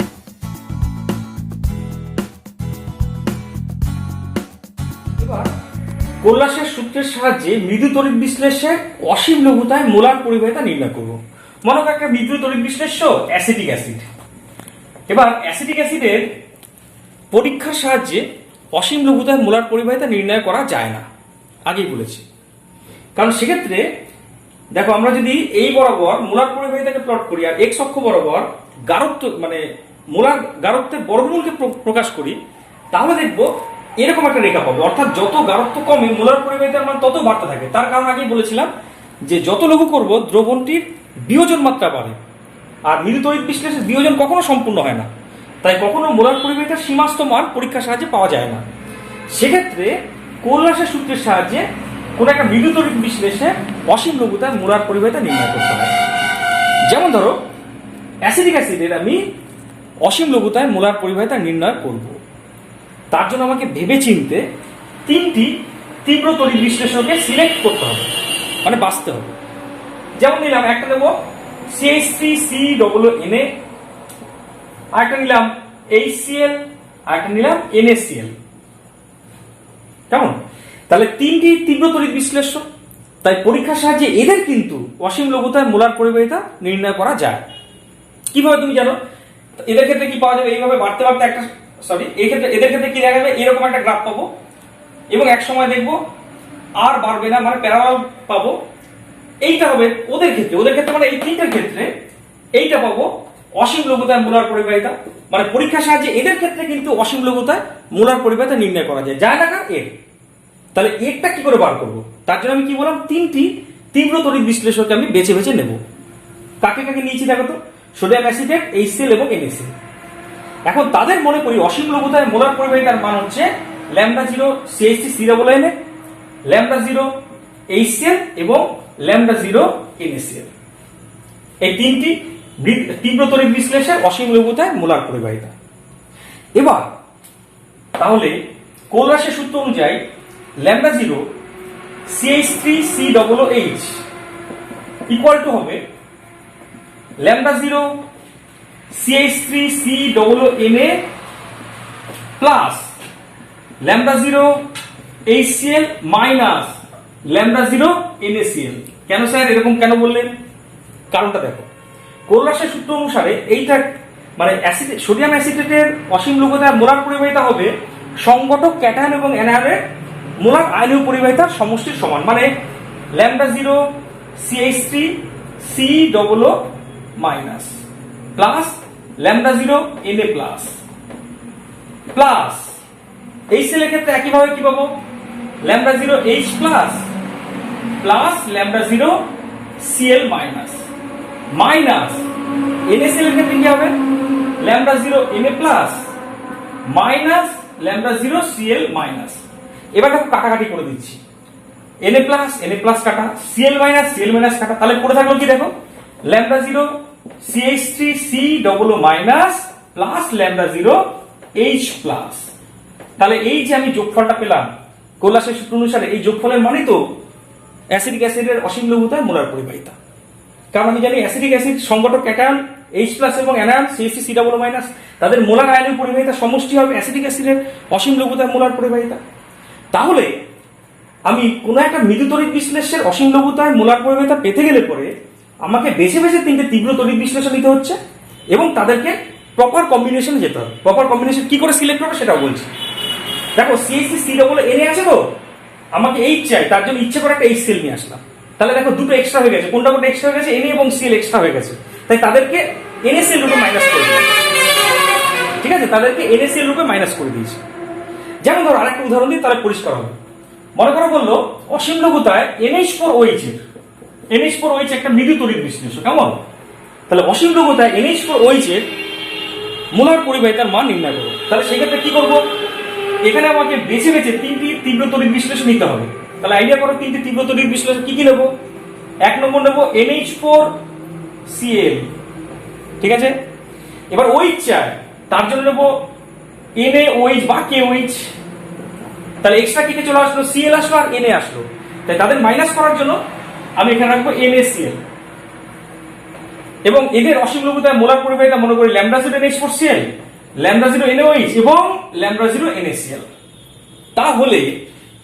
এবার কোল্লাসের সূত্রের সাহায্যে মৃদু তড়িৎ বিশ্লেষণের অসীম লঘুতায় মোলার পরিবাহিতা নির্ণয় করব। মনে করো একটা মৃদু তড়িৎ বিশ্লেষ্য অ্যাসিটিক অ্যাসিড। এবার অ্যাসিটিক অ্যাসিডের পরীক্ষার সাহায্যে অসীম লঘুতায় মোলার পরিবাহিতা নির্ণয় করা যায় না, আগেই বলেছি। কারণ সেক্ষেত্রে দেখো, আমরা যদি এই বরাবর মোলার পরিবাহিতাকে প্লট করি আর এক্স অক্ষ বরাবর গাঢ়ত্ব মানে মোলার গাঢ়ত্বের বর্গমূলকে প্রকাশ করি, তাহলে দেখবো এরকম একটা রেখা পাবো। অর্থাৎ যত গাঢ়ত্ব কমে মোলার পরিবাহিতার মান তত বাড়তে থাকে। তার কারণ আগেই বলেছিলাম যে যত লঘু করব দ্রবণটির বিয়োজন মাত্রা বাড়ে, আর মৃদু তড়িৎ বিশ্লেষণের বিয়োজন কখনো সম্পূর্ণ হয় না, তাই কখনো মোলার পরিবাহিতার সীমাস্ত মান পরীক্ষার সাহায্যে পাওয়া যায় না। সেক্ষেত্রে কোল্লাসের সূত্রের সাহায্যে কোন একটা মৃদু তড়িৎ বিশ্লেষণে অসীম লঘুতায় মোলার পরিবাহিতা নির্ণয় করতে হয়। যেমন ধরো অ্যাসিডিক অ্যাসিডের আমি অসীম লঘুতায় মোলার পরিবাহিতা নির্ণয় করব। তার জন্য আমাকে ভেবে চিনতে তিনটি তীব্র তড়িৎ বিশ্লেষণকে সিলেক্ট করতে হবে, মানে বাছতে হবে। যেমন নিলাম একটা দেবো CH3COONA, আরেকটা নিলাম HCl, আরেকটা নিলাম NaCl। কেমন? তাহলে তিনটি তীব্র তড়িৎ বিশ্লেষ্য, তাই পরীক্ষার সাহায্যে এদের কিন্তু অসীম লঘুতায় মোলার পরিবাহিতা নির্ণয় করা যায়। কিভাবে তুমি জানো? এদের ক্ষেত্রে কি পাওয়া যাবে? এইভাবে বাড়তে বাড়তে একটা এই ক্ষেত্রে এদের ক্ষেত্রে কি দেখা যাবে? এরকম একটা গ্রাফ পাবো এবং এক সময় দেখবো আর বাড়বে না, মানে প্যারালাল পাবো। এইটা হবে ওদের ক্ষেত্রে মানে এই তিনটার ক্ষেত্রে এইটা পাবো অসীম লঘুতায় মোলার পরিবাহিতা। মানে পরীক্ষার সাহায্যে এদের ক্ষেত্রে কিন্তু অসীম লঘুতায় মোলার পরিবাহিতা নির্ণয় করা যায়, যায় না কার এর। তাহলে এরটা কি করে বার করবো? তার জন্য আমি কি বললাম, তিনটি তীব্র তড়িৎ বিশ্লেষণকে আমি বেছে বেছে নেব। কাকে কাকে নিয়েছি দেখো তো, সোডিয়াম অ্যাসিটেট, HCl এবং NaCl। এখন তাদের মনে করি অসীম লঘুতায় মোলার পরিবাহিতার মান হচ্ছে λ0 CH3COONA, λ0 HCl এবং λ0 NaCl। এই তিনটি তীব্র তড়িৎ বিশ্লেষণের অসীম লঘুতায় মোলার পরিবাহিতা। এবার তাহলে কোল্লাসের সূত্র অনুযায়ী λ0 CH3COOH ইকুয়াল টু হবে λ0 CH3COONA plus λ0 HCl minus λ0 NaCl। কেন স্যার এরকম কেন বললেন? কারণটা দেখো, কোল্লাসের সূত্র অনুসারে এইটা মানে সোডিয়াম অ্যাসিটেটের অসীম লঘুতায় মোলার পরিবাহিতা হবে সংগঠক ক্যাটায়ন এবং অ্যানায়নের মোলার আয়নীয় পরিবাহিতার সমষ্টির সমান। মানে λ0 CH3COO minus plus λ0 Na plus plus HCl এর ক্ষেত্রে একইভাবে কি পাবো? λ0 H plus plus λ0 Cl minus minus NaCl এর ক্ষেত্রে কি হবে? λ0 Na plus minus λ0 Cl minus. এবার দেখো কাটাকাটি করে দিচ্ছি, Na প্লাস কাটা, Cl মাইনাস কাটা, তাহলে পড়ে থাকলো কি দেখো, λ0 CH3COO minus plus λ0 H plus. তাহলে এই যে আমি যোগফলটা পেলাম কোল্লাসের সূত্র অনুসারে, এই যোগফলের মানে তো অ্যাসিডিক অ্যাসিডের অসীম লঘুতায় মোলার পরিবাহিতা। কারণ আমি জানি অ্যাসিডিক অ্যাসিড সংগঠক ক্যাটায়ন H প্লাস এবং অ্যানায়ন CH3COO মাইনাস, তাদের মোলার আয়নীয় পরিবাহিতা সমষ্টি হবে অ্যাসিডিক অ্যাসিডের অসীম লঘুতায় মোলার পরিবাহিতা। তাহলে আমি কোন একটা মৃদু তড়িৎ বিশ্লেষণের অসীম লঘুতায় মোলার পরিবাহিতা পেতে গেলে পরে আমাকে বেছে বেছে তিনটে তীব্র তড়িৎ বিশ্লেষণ নিতে হচ্ছে এবং তাদেরকে প্রপার কম্বিনেশনে যেতে হবে। প্রপার কম্বিনেশন কি করে সিলেক্ট হবে সেটাও বলছি। দেখো CH3COONA আছে তো, আমাকে H চাই, তার জন্য ইচ্ছে করে একটা HCl নিয়ে আসলাম। তাহলে দেখো দুটো এক্সট্রা হয়ে গেছে, কোনটা এক্সট্রা হয়ে গেছে? Na এবং Cl এক্সট্রা হয়ে গেছে, তাই তাদেরকে NaCl রূপে মাইনাস করে দিয়েছি। ঠিক আছে, তাদেরকে NaCl রূপে মাইনাস করে দিয়েছি। যেমন ধরো আরেকটা উদাহরণ দিই, তাহলে পরিষ্কার হবে। মনে করো বললো অসীম লঘুতায় NH4OH এর NH4OH একটা মৃদু তড়িৎ বিশ্লেষণ। কেমন? তাহলে অসীম লঘুতায় NH4OH এর মোলার পরিবাহিতার মান নির্ণয় করবো। তাহলে সেক্ষেত্রে কি করবো? এখানে আমাকে বেছে বেছে তিনটি তীব্র তড়িৎ বিশ্লেষণ নিতে হবে। তাহলে আইডিয়া করো তিনটি তীব্র তড়িৎ বিশ্লেষণ কি কি নেবো? এক নম্বর নেবো NH4Cl, ঠিক আছে। এবার OH চাই, তার জন্য নেবো NaOH বা KOH। তাহলে এক্সট্রা কি চলে আসলো? Cl আসলো আর Na আসলো, তাই তাদের মাইনাস করার জন্য আমি এখানে রাখবো NaCl। এবং এদের অসীম লঘুতায় মোলার পরিবাহিতা মনে করি λ0 NH4Cl, λ0 NaOH এবং λ0 NaCl। তাহলে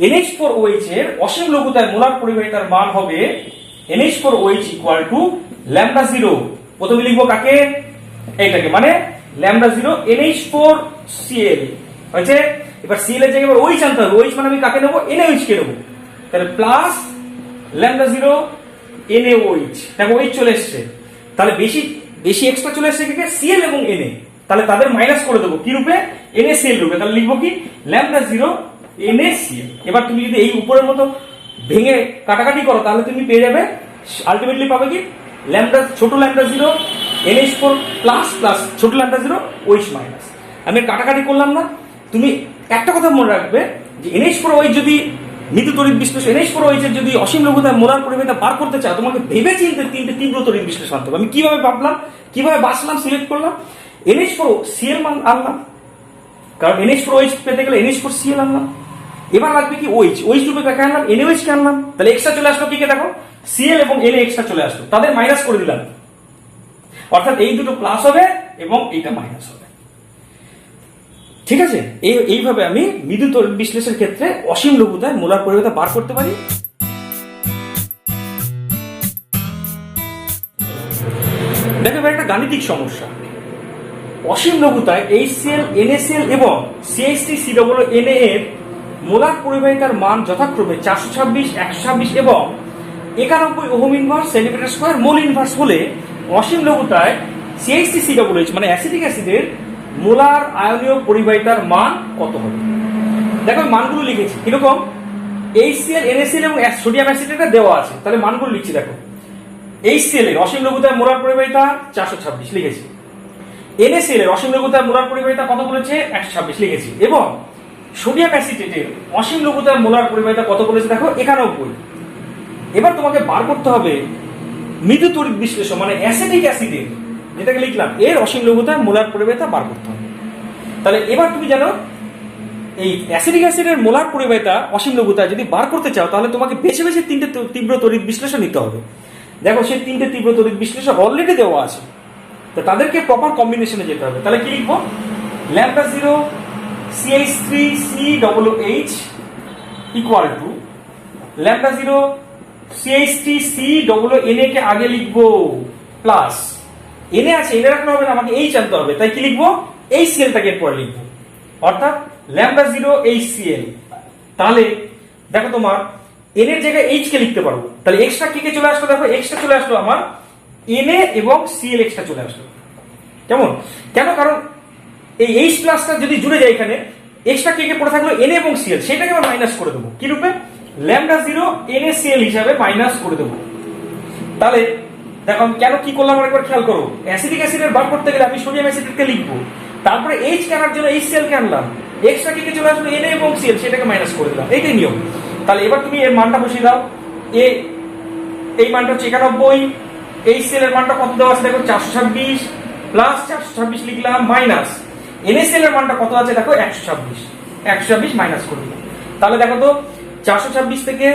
NH4OH এর অসীম লঘুতায় মোলার পরিবাহিতার মান হবে NH4OH ইকুয়াল টু ল্যামডা 0। প্রথমে লিখবো কাকে? এইটাকে, মানে ল্যামডা 0 NH4Cl হয়েছে। এবার Cl এর জায়গায় এবার OH আনতে হবে। OH মানে আমি কাকে নেবো? NaOH কে নেবো। তাহলে প্লাস ল্যামডা 0 NaOH, দেখো OH চলে এসছে। তাহলে বেশি বেশি এক্সট্রা চলে এসছে কি? Cl এবং Na। তাহলে তাদের মাইনাস করে দেবো কি রূপে? NaCl রূপে। তাহলে লিখবো কি? Lambda 0 NaCl। এবার তুমি যদি এই উপরের মতো ভেঙে কাটাকাটি করো তাহলে তুমি পেয়ে যাবে, আলটিমেটলি পাবে কি? ল্যামডা ছোট ল্যামডা 0 NH4 প্লাস প্লাস ছোট ল্যামডা 0 OH মাইনাস। আমি কাটাকাটি করলাম না। তুমি একটা কথা মনে রাখবে যে NH4OH যদি মৃদু তড়িৎ বিশ্লেষণ, NH4OH এর যদি অসীম লঘুতায় মোলার পরিবাহিতা বার করতে চাও, তোমাকে ভেবে চিন্তে তিনটে তীব্র তড়িৎ বিশ্লেষণ আনতে হবে। আমি কিভাবে ভাবলাম, কিভাবে বাঁচলাম, সিলেক্ট করলাম? NH4Cl মান আনলাম, কারণ NH4OH পেতে গেলে NH4Cl আনলাম। এবার লাগবে কি? OH রূপে কাকে আনলাম? NaOH কে আনলাম। তাহলে এক্সট্রা চলে আসলো কি কে? দেখো Cl এবং Na এক্সট্রা চলে আসলো, তাদের মাইনাস করে দিলাম। অর্থাৎ এই দুটো প্লাস হবে এবং এইটা মাইনাস হবে। ঠিক আছে, এইভাবে আমি মৃদু তড়িৎ বিশ্লেষণের ক্ষেত্রে অসীম লঘুতায় মোলার পরিবাহিতা বার করতে পারি। দেখো এবার একটা গাণিতিক সমস্যা। অসীম লঘুতায় HCl, NaCl এবং CH3COONA এর মোলার পরিবাহিতার মান যথাক্রমে 426, 126 এবং 91 ohm inverse centimetre square mole inverse হলে অসীম লঘুতায় CH3COOH মানে অ্যাসিটিক অ্যাসিডের মোলার আয়নীয় পরিবাহিতার মান কত হবে? দেখো মানগুলো লিখেছি কিরকম? HCl, NaCl এবং সোডিয়াম অ্যাসিটেটটা দেওয়া আছে, তাহলে মানগুলো লিখছি। দেখো HCl এর অসীম লঘুতায় মোলার পরিবাহিতা 426 লিখেছি। NaCl এর অসীম লঘুতায় মোলার পরিবাহিতা কত বলেছে? 126 লিখেছি। এবং সোডিয়াম অ্যাসিটেটের অসীম লঘুতায় মোলার পরিবাহিতা কত বলেছে? দেখো 91। এবার তোমাকে বার করতে হবে মৃদু তড়িৎ বিশ্লেষণ মানে অ্যাসিটিক অ্যাসিডের, যেটাকে লিখলাম, এর অসীম লঘুতায় মোলার পরিবাহিতা বার করতে হবে। তাহলে এবার তুমি জানো এই অ্যাসিটিক অ্যাসিডের মোলার পরিবাহিতা অসীম লঘুতায় যদি বার করতে চাও তাহলে তোমাকে বেছে বেছে তিনটে তীব্র তড়িৎ বিশ্লেষণ নিতে হবে। দেখো সেই তিনটে তীব্র তড়িৎ বিশ্লেষণ অলরেডি দেওয়া আছে, তো তাদেরকে প্রপার কম্বিনেশনে যেতে হবে। তাহলে কি লিখবো? Lambda 0 CH3COOH equal to lambda 0 CH3COONA কে আগে লিখবো প্লাস Na আছে, এনে রাখতে হবে না, আমাকে H আনতে হবে। তাই কি লিখবো? HCl টাকে এরপর লিখবো, অর্থাৎ ল্যামডা 0 HCl। তাহলে দেখো তোমার N এর জায়গায় H কে লিখতে পারবো। তাহলে এক্সট্রা কি কে চলে আসলো? দেখো এক্সট্রা চলে আসলো আমার Na এবং Cl এক্সট্রা চলে আসলো। কেমন? কেন? কারণ এই H প্লাসটা যদি জুড়ে যায় এখানে, এক্সট্রা কে কে পড়ে থাকলো Na এবং Cl, সেটাকে আমরা মাইনাস করে দেবো কি রূপে? ল্যামডা 0 NaCl হিসাবে মাইনাস করে দেবো। তাহলে দেখো আমি কেন কি করলাম আরেকবার খেয়াল করো। অ্যাসিটিক অ্যাসিডের বার করতে গেলে আমি সোডিয়াম অ্যাসিডকে লিখবো, তারপরে H কেনার জন্য HCl কে আনলাম, এক্সট্রা কি কে চলে আসলো? Na এবং Cl, সেটাকে মাইনাস করে দিলাম। এইটাই নিয়ম। তাহলে এবার তুমি এর মানটা বসিয়ে দাও। এই মানটা হচ্ছে 91, HCl এর মানটা কত দেওয়া আছে? দেখো 426 প্লাস 426 লিখলাম মাইনাস NaCl এর মানটা কত আছে? দেখো 126 মাইনাস করে দিলাম। তাহলে দেখো তো 426 থেকে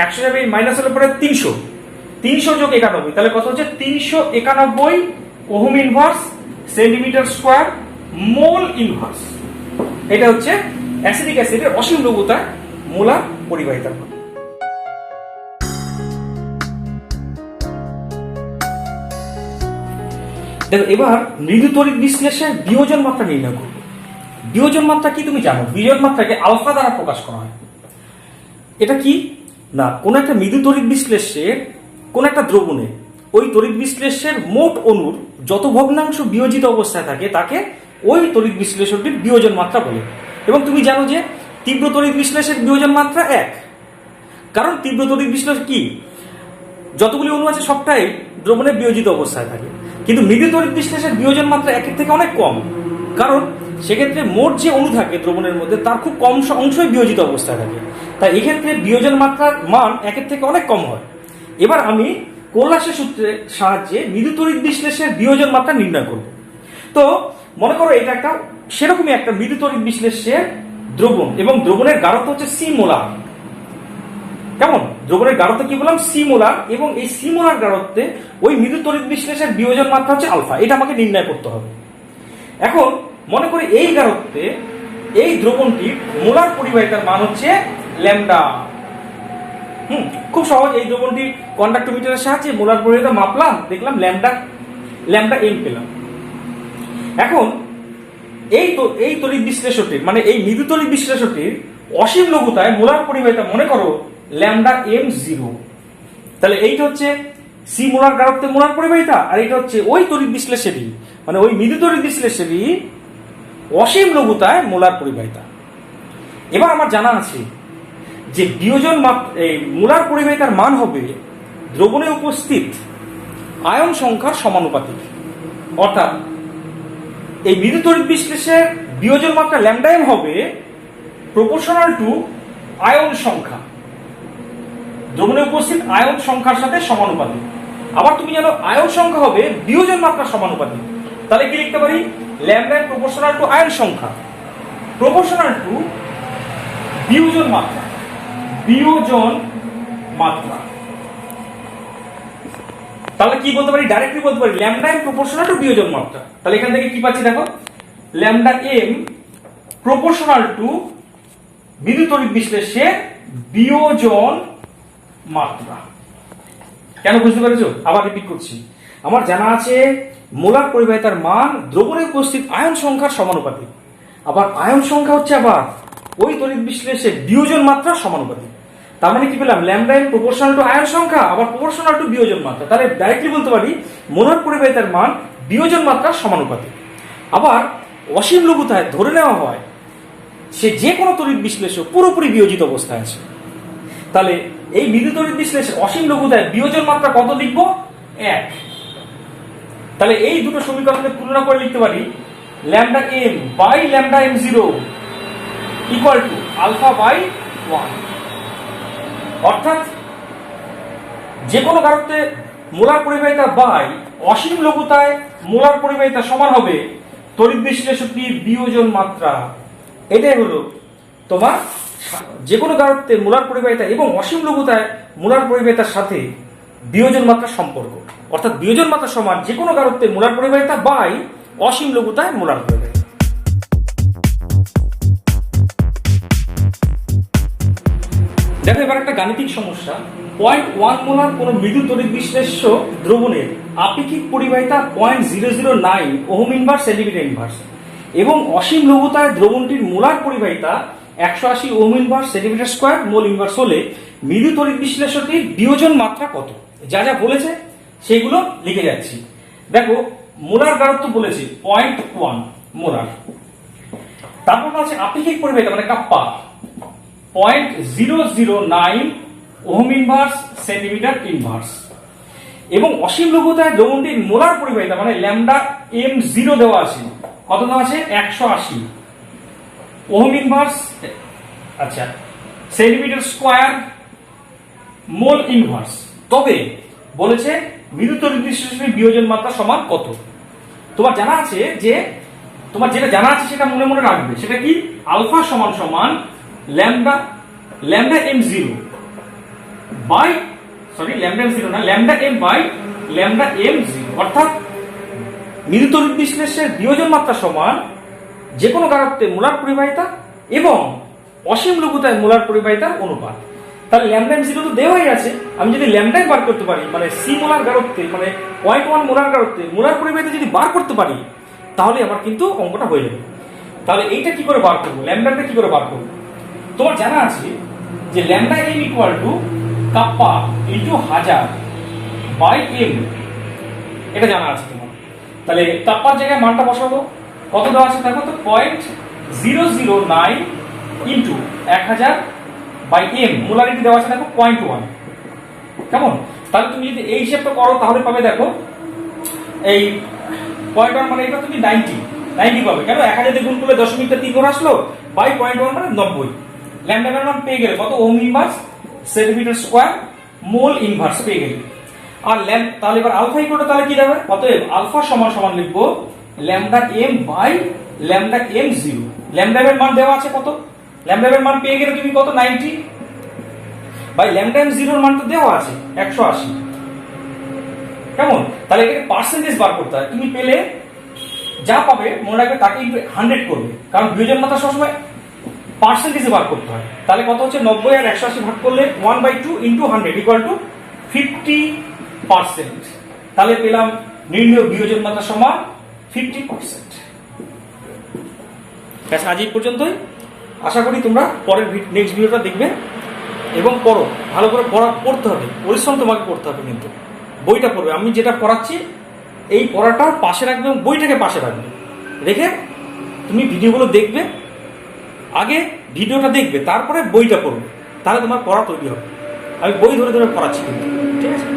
126 মাইনাস হলে পরে 300 যোগ 91, তাহলে কত হচ্ছে? 391 ohm inverse centimetre square mole inverse. এটা হচ্ছে অ্যাসিটিক অ্যাসিডের অসীম লঘুতায় মোলার পরিবাহিতার মান। দেখো এবার মৃদু তড়িৎ বিশ্লেষণের বিয়োজন মাত্রা নির্ণয় করব। বিয়োজন মাত্রা কি তুমি জানো? বিয়োজন মাত্রাকে আলফা দ্বারা প্রকাশ করা হয়। এটা কি না, কোন একটা মৃদু তড়িৎ বিশ্লেষের কোন একটা দ্রবণে ওই তড়িৎ বিশ্লেষের মোট অণুর যত ভগ্নাংশ বিয়োজিত অবস্থায় থাকে তাকে ওই তড়িৎ বিশ্লেষণটির বিয়োজন মাত্রা বলে। এবং তুমি জানো যে তীব্র তড়িৎ বিশ্লেষের বিয়োজন মাত্রা 1, কারণ তীব্র তড়িৎ বিশ্লেষণ কি, যতগুলি অণু আছে সবটাই দ্রবণে বিয়োজিত অবস্থায় থাকে। কিন্তু মৃদু তড়িৎ বিশ্লেষণের বিয়োজন মাত্রা 1 থেকে অনেক কম, কারণ সেক্ষেত্রে মোট যে অণু থাকে দ্রবণের মধ্যে তার খুব কম অংশই বিয়োজিত অবস্থায় থাকে। তাই এক্ষেত্রে বিয়োজন মাত্রার মান 1 থেকে অনেক কম হয়। এবার আমি কোলাসের সূত্রের সাহায্যে মৃদু তড়িৎ বিশ্লেষণের বিয়োজন মাত্রা নির্ণয় করব। তো মনে করো এটা একটা সেরকমই একটা মৃদু তড়িৎ বিশ্লেষণের দ্রবণ, এবং দ্রবণের গাঢ়ত্ব হচ্ছে C মোলার। কেমন? দ্রবণের গাঢ়ত্ব কি বললাম? C মোলার, এবং এই C মোলার গাঢ়ত্বে ওই মৃদু তড়িৎ বিশ্লেষণের বিয়োজন মাত্রা হচ্ছে আলফা। এটা আমাকে নির্ণয় করতে হবে। এখন মনে করি এই গাঢ়ত্বে এই দ্রবণটির মোলার পরিবাহিতার মান হচ্ছে ল্যামডা। খুব সহজ। এই দ্রবণটির কন্ডাক্টোমিটারের সাহায্যে মোলার পরিবাহিতা মাপলাম, দেখলাম ল্যামডা এম পেলাম। এখন এই তড়িৎ বিশ্লেষকটির মানে এই মৃদু তড়িৎ বিশ্লেষকটির অসীম লঘুতায় মোলার পরিবাহিতা মনে করো ল্যামডা এম 0। তাহলে এইটা হচ্ছে সি মোলার গারত্বে মোলার পরিবাহিতা, আর এটা হচ্ছে ওই তড়িৎ বিশ্লেষেরই মানে ওই মৃদু তড়িৎ বিশ্লেষেরই অসীম লঘুতায় মোলার পরিবাহিতা। এবার আমার জানা আছে যে বিয়োজন মোলার পরিবাহিতার মান হবে দ্রবণে উপস্থিত আয়ন সংখ্যার সমানুপাতিক। অর্থাৎ এই মৃদু তড়িৎ বিশ্লেষের বিয়োজন মাত্রা ল্যামডা এম হবে প্রপোর্শনাল টু আয়ন সংখ্যা, দ্রবণে উপস্থিত আয়ন সংখ্যার সাথে সমানুপাতিক। আবার তুমি জানো আয়ন সংখ্যা হবে বিয়োজন মাত্রা সমানুপাতিক। তাহলে কি লিখতে পারি? Lambda M proportional to ion সংখ্যা প্রপোর্শনাল টু বিয়োজন মাত্রা তাহলে কি বলতে পারি? ডাইরেক্টলি বলতে পারি ল্যামডা এম প্রপোর্শনাল টু বিয়োজন মাত্রা। তাহলে এখান থেকে কি পাচ্ছি দেখো, ল্যামডা এম প্রপোর্শনাল টু মৃদু তড়িৎ বিশ্লেষের বিয়োজন মাত্রা। কেন বুঝতে পেরেছো? আবার রিপিট করছি। আমার জানা আছে মোলার পরিবাহিতার মান দ্রবণে উপস্থিত আয়ন সংখ্যার সমানুপাতিক। আবার আয়ন সংখ্যা হচ্ছে আবার ওই তড়িৎ বিশ্লেষের বিয়োজন মাত্রা সমানুপাতিক। তার মানে কি পেলাম? Lambda M proportional to ion সংখ্যা আবার প্রপোর্শনাল টু বিয়োজন মাত্রা। তাহলে ডাইরেক্টলি বলতে পারি মোলার পরিবাহিতার মান বিয়োজন মাত্রার সমানুপাতিক। আবার অসীম লঘুতায় ধরে নেওয়া হয় সে যে কোনো তড়িৎ বিশ্লেষক পুরোপুরি বিয়োজিত অবস্থায় আছে। তাহলে এই মৃদু তড়িৎ বিশ্লেষণ অসীম লঘুতায় বিয়োজন মাত্রা কত লিখবো? 1। তাহলে এই দুটো সমীকরণকে তুলনা করে লিখতে পারি lambda M by lambda M 0 equal to alpha by 1। অর্থাৎ যে কোনো গারত্বে মোলার পরিবাহিতা বাই অসীম লঘুতায় মোলার পরিবাহিতা সমান হবে তড়িৎ বিশ্লেষকটির বিয়োজন মাত্রা। এটাই হলো তোমার যে কোনো গারত্বে মোলার পরিবাহিতা এবং অসীম লঘুতায় মোলার পরিবাহিতার সাথে বিয়োজন মাত্রার সম্পর্ক। অর্থাৎ বিয়োজন মাত্রা সমান যে কোনো গারত্বে মোলার পরিবাহিতা বাই অসীম লঘুতায় মোলার পরিবাহিতা। দেখো এবার একটা গাণিতিক সমস্যা। 0.1 মোলার কোন মৃদু তড়িৎ বিশ্লেষ্য দ্রবণের আপেক্ষিক পরিবাহিতা 0.009 ওহম ইনভার্স সেন্টিমিটার ইনভার্স এবং অসীম লঘুতায় দ্রবণটির মোলার পরিবাহিতা 180 ohm inverse centimetre square mole inverse হলে মৃদু তড়িৎ বিশ্লেষকটির বিয়োজন মাত্রা কত? যা যা বলেছে সেগুলো লিখে যাচ্ছি। দেখো মোলার গারত্ব বলেছে 0.1 মোলার, তারপর আছে আপেক্ষিক পরিবাহিতা মানে kappa 0.009 ohm inverse centimetre inverse এবং অসীম লঘুতায় দ্রবণটির মোলার পরিবাহিতা মানে ল্যামডা এম 0 দেওয়া আছে। কত দেওয়া আছে? 180 ওহম ইনভার্স আচ্ছা সেন্টিমিটার স্কয়ার মোল ইনভার্স। তবে বলেছে মৃদু তড়িৎ বিশ্লেষণের বিয়োজন মাত্রা সমান কত? তোমার জানা আছে যে তোমার যেটা জানা আছে সেটা মনে মনে রাখবে। সেটা কি? আলফা সমান সমান lambda M 0 by lambda M 0 না lambda M by lambda M 0। অর্থাৎ মৃদু তড়িৎ বিশ্লেষণের বিয়োজন মাত্রা সমান যে কোনো গারত্বে মোলার পরিবাহিতা এবং অসীম লঘুতায় মোলার পরিবাহিতার অনুপাত। তাহলে ল্যামডা এম 0 তো দেওয়াই আছে। আমি যদি ল্যামডা বার করতে পারি মানে সি মোলার গারত্বে মানে 0.1 মোলার গারত্বে মোলার পরিবাহিতা যদি বার করতে পারি তাহলে আবার কিন্তু অঙ্কটা হয়ে যাবে। তাহলে এইটা কি করে বার করবো? ল্যামডাটা কি করে বার করবো? তোমার জানা আছে যে lambda M equal to kappa into 1000 by M, এটা জানা আছে তোমার। তাহলে কাপ্পার জায়গায় মানটা বসাবো। কত দেওয়া আছে দেখো তো 0.009 ইনটু 1000 বাই এম, মোলারিটি দেওয়া আছে দেখো 0.1। কেমন? তাহলে তুমি যদি এই হিসাবটা করো তাহলে পাবে দেখো এই 0.1 মানে এটা তুমি 90 পাবে। কেন? 1000 দিয়ে গুণ করলে দশমিকটা 3 করে আসলো বাই 0.1 মানে 90। ল্যামডার মান পেয়ে গেলে কত? Ohm inverse centimetre square mole inverse পেয়ে গেলে। আর তাহলে এবার আলফা ইকুয়াল তাহলে কি দেবে? অতএব আলফা সমান সমান লিখবো lambda M by lambda M 0। Lambda এর মান দেওয়া আছে কত? ল্যামডা এর মান পেয়ে গেলে তুমি কত? 90 বাই ল্যামডা এম 0 এর মান তো দেওয়া আছে 180। কেমন? তাহলে এটাকে পার্সেন্টেজ বার করতে হয়। তুমি পেলে যা পাবে মনে রাখবে তাকে 100 করবে, কারণ বিয়োজন মাত্রা সবসময় পার্সেন্টেজে বার করতে হয়। তাহলে কত হচ্ছে, 90 আর 180 ভাগ করলে 1/2 ইন্টু 100 ইকুয়াল টু 50%। তাহলে পেলাম নির্ণয় বিয়োজন মাত্রা সমান 50%। ব্যাস, আজ এই পর্যন্তই। আশা করি তোমরা পরের নেক্সট ভিডিওটা দেখবে এবং পড়ো, ভালো করে পড়তে হবে, পরিশ্রম তোমাকে করতে হবে, কিন্তু বইটা পড়বে। আমি যেটা পড়াচ্ছি এই পড়াটা পাশে রাখবে এবং বইটাকে পাশে রাখবে, রেখে তুমি ভিডিওগুলো দেখবে। আগে ভিডিওটা দেখবে, তারপরে বইটা পড়বে, তাহলে তোমার পড়া তৈরি হবে। আমি বই ধরে ধরে পড়াচ্ছি কিন্তু, ঠিক আছে।